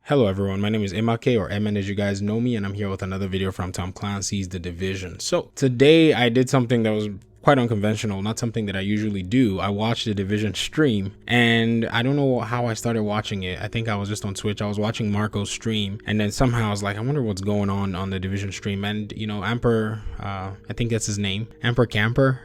Hello everyone, my name is Imake, or Emin as you guys know me, and I'm here with another video from Tom Clancy's The Division. So today I did something that was quite unconventional, not something that I usually do. I watched The Division stream, and I don't know how I started watching it. I think I was just on Twitch. I was watching Marco's stream, and then somehow I was like, I wonder what's going on The Division stream. And you know, Emperor, I think that's his name, Emperor Camper,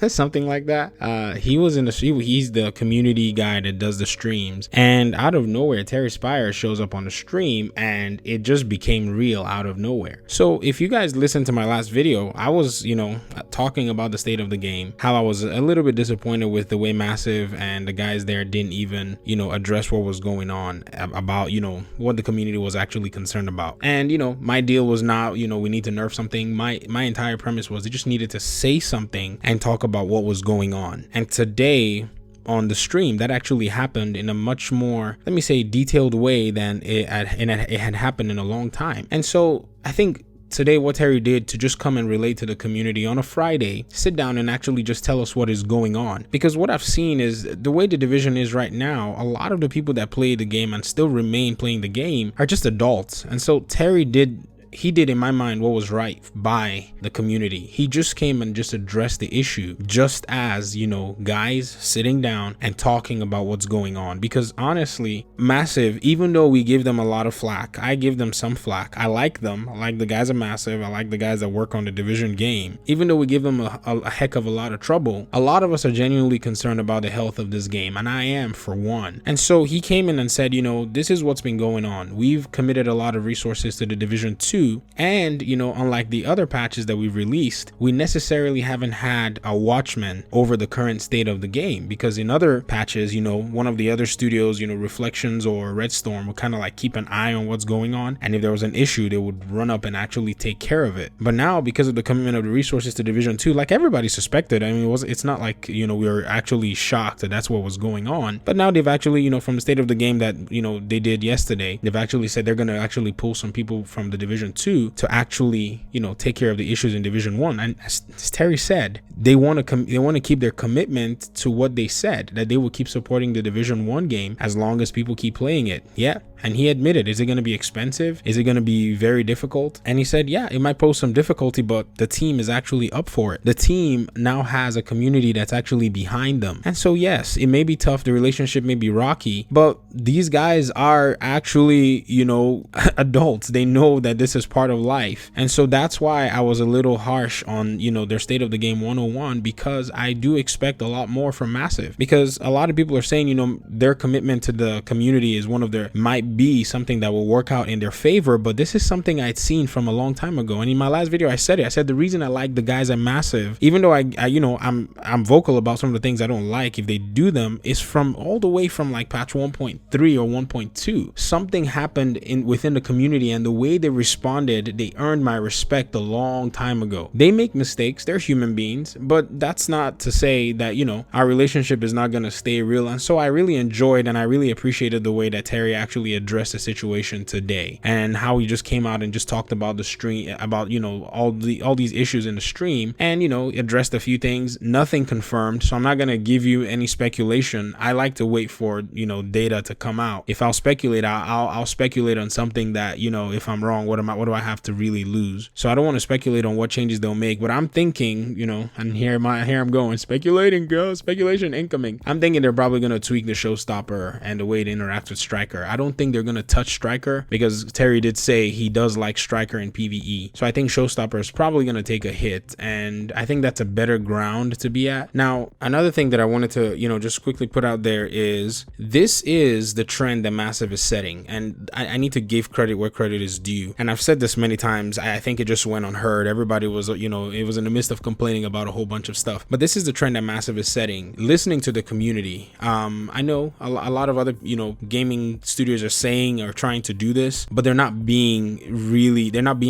something like that. He was in the he's the community guy that does the streams, and out of nowhere Terry Spire shows up on the stream, and it just became real out of nowhere. So if you guys listened to my last video, I was, you know, talking about the state of the game, how I was a little bit disappointed with the way Massive and the guys there didn't even, you know, address what was going on, about, you know, what the community was actually concerned about. And, you know, my deal was not, you know, we need to nerf something. My entire premise was they just needed to say something and talk about what was going on. And today on the stream, that actually happened in a much more, let me say, detailed way than it had happened in a long time. And so I think today what Terry did to just come and relate to the community on a Friday, sit down and actually just tell us what is going on. Because what I've seen is the way the Division is right now, a lot of the people that play the game and still remain playing the game are just adults. And so Terry did in my mind what was right by the community. He just came and just addressed the issue, just as, you know, guys sitting down and talking about what's going on. Because honestly, Massive, even though we give them a lot of flack, I give them some flack. I like them. I like the guys at Massive. I like the guys that work on the Division game. Even though we give them a heck of a lot of trouble, a lot of us are genuinely concerned about the health of this game, and I am, for one. And so he came in and said, you know, this is what's been going on. We've committed a lot of resources to the Division 2, and, you know, unlike the other patches that we've released, we necessarily haven't had a watchman over the current state of the game. Because in other patches, you know, one of the other studios, you know, Reflections or Redstorm, would kind of like keep an eye on what's going on, and if there was an issue, they would run up and actually take care of it. But now, because of the commitment of the resources to Division 2, like everybody suspected, I mean, it's not like, you know, we were actually shocked that that's what was going on. But now they've actually, you know, from the state of the game that, you know, they did yesterday, they've actually said they're going to actually pull some people from the Division 2 to actually, you know, take care of the issues in Division 1. And as Terry said, they want to keep their commitment to what they said, that they will keep supporting the Division 1 game as long as people keep playing it. Yeah. And he admitted, is it going to be expensive? Is it going to be very difficult? And he said, yeah, it might pose some difficulty, but the team is actually up for it. The team now has a community that's actually behind them. And so, yes, it may be tough. The relationship may be rocky, but these guys are actually, you know, adults. They know that this is part of life. And so that's why I was a little harsh on, you know, their State of the Game 101, because I do expect a lot more from Massive. Because a lot of people are saying, you know, their commitment to the community is one of their, might be something that will work out in their favor, but this is something I'd seen from a long time ago. And in my last video I said it. I said the reason I like the guys at Massive, even though I you know, I'm vocal about some of the things I don't like if they do them, is from all the way from like patch 1.3 or 1.2. Something happened within the community, and the way they responded, they earned my respect a long time ago. They make mistakes, they're human beings, but that's not to say that, you know, our relationship is not going to stay real. And so I really enjoyed and I really appreciated the way that Terry actually address the situation today, and how he just came out and just talked about the stream, about, you know, all these issues in the stream, and, you know, addressed a few things. Nothing confirmed, so I'm not gonna give you any speculation. I like to wait for, you know, data to come out. If I'll speculate, I'll speculate on something that, you know, if I'm wrong, what do I have to really lose? So I don't want to speculate on what changes they'll make, but I'm thinking, you know, and here I'm going, speculating, girl, speculation incoming. I'm thinking they're probably gonna tweak the showstopper and the way it interacts with Striker. I don't think they're gonna touch Striker, because Terry did say he does like Striker in PvE. So I think Showstopper is probably gonna take a hit, and I think that's a better ground to be at. Now, another thing that I wanted to, you know, just quickly put out there is, this is the trend that Massive is setting, and I need to give credit where credit is due. And I've said this many times. I think it just went unheard. Everybody was, you know, it was in the midst of complaining about a whole bunch of stuff. But this is the trend that Massive is setting, listening to the community. I know a lot of other, you know, gaming studios are saying or trying to do this, but they're not being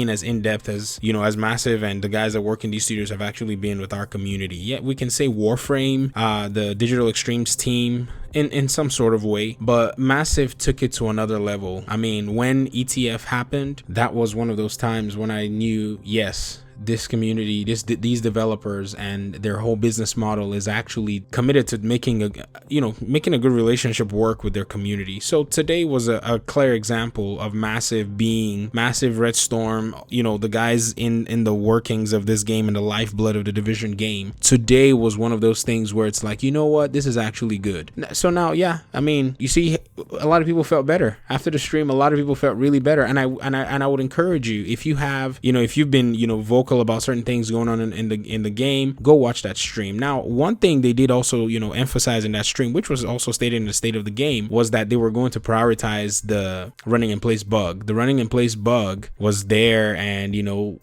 as in-depth as, you know, as Massive and the guys that work in these studios have actually been with our community. Yeah, we can say Warframe, the Digital Extremes team, in some sort of way, but Massive took it to another level. I mean, when ETF happened, that was one of those times when I knew, yes, this community, these developers and their whole business model is actually committed to making a good relationship work with their community. So today was a clear example of Massive Red Storm, the guys in the workings of this game and the lifeblood of the Division game. Today was one of those things where it's like, you know what, this is actually good. So now, yeah, I mean, you see, a lot of people felt better after the stream. A lot of people felt really better, and I would encourage you, if you have, if you've been, vocal about certain things going on in the game, go watch that stream. Now, one thing they did also, emphasize in that stream, which was also stated in the state of the game, was that they were going to prioritize the running in place bug. The running in place bug was there, and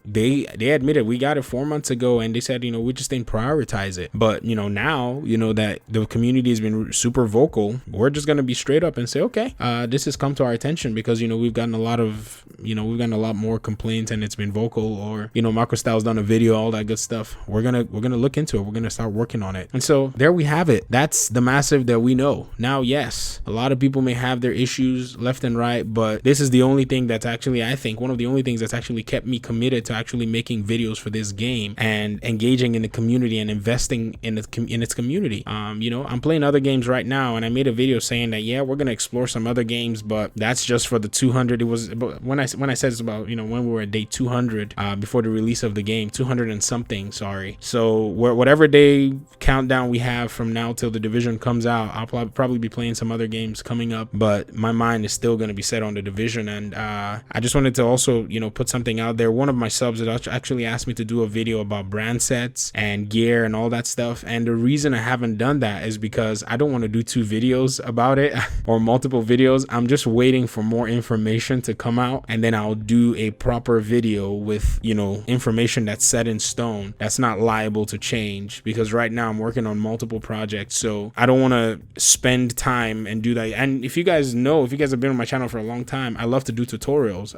they admitted, we got it 4 months ago, and they said, we just didn't prioritize it. But now, that the community has been super vocal, we're just going to be straight up and say, okay, this has come to our attention because we've gotten a lot more complaints, and it's been vocal, or MicroStyle's done a video, all that good stuff. We're gonna look into it. We're gonna start working on it. And so there we have it. That's the Massive that we know. Now, yes, a lot of people may have their issues left and right, but this is the only thing that's actually, I think, one of the only things that's actually kept me committed to actually making videos for this game and engaging in the community and investing in its community. I'm playing other games right now, and I made a video saying that, yeah, we're gonna explore some other games, but that's just for the 200. It was when I said it's about when we were at day 200 before the release of the game, 200 and something, sorry. So whatever day countdown we have from now till the Division comes out, I'll probably be playing some other games coming up, but my mind is still going to be set on the Division. And I just wanted to also put something out there. One of my subs that actually asked me to do a video about brand sets and gear and all that stuff, and the reason I haven't done that is because I don't want to do 2 videos about it or multiple videos. I'm just waiting for more information to come out, and then I'll do a proper video with information that's set in stone, that's not liable to change, because right now I'm working on multiple projects, so I don't want to spend time and do that. And if you guys have been on my channel for a long time, I love to do tutorials.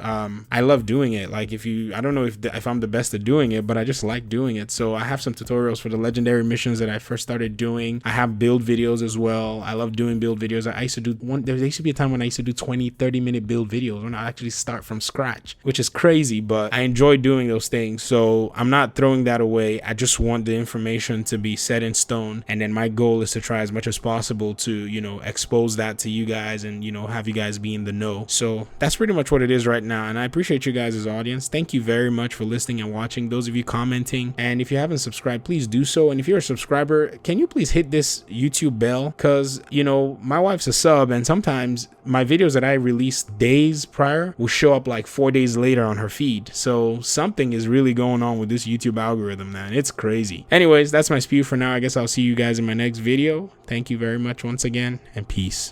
I love doing it. Like, I don't know if I'm the best at doing it, but I just like doing it. So I have some tutorials for the legendary missions that I first started doing. I have build videos as well. I love doing build videos. There used to be a time when I used to do 20-30 minute build videos when I actually start from scratch, which is crazy, but I enjoy doing those things. So I'm not throwing that away. I just want the information to be set in stone, and then my goal is to try as much as possible to expose that to you guys and have you guys be in the know. So that's pretty much what it is right now, and I appreciate you guys as audience. Thank you very much for listening and watching, those of you commenting, and if you haven't subscribed, please do so. And if you're a subscriber, can you please hit this YouTube bell, because my wife's a sub, and sometimes my videos that I released days prior will show up like 4 days later on her feed. So something is really going on with this YouTube algorithm, man. It's crazy. Anyways, that's my spew for now. I guess I'll see you guys in my next video. Thank you very much once again, and peace.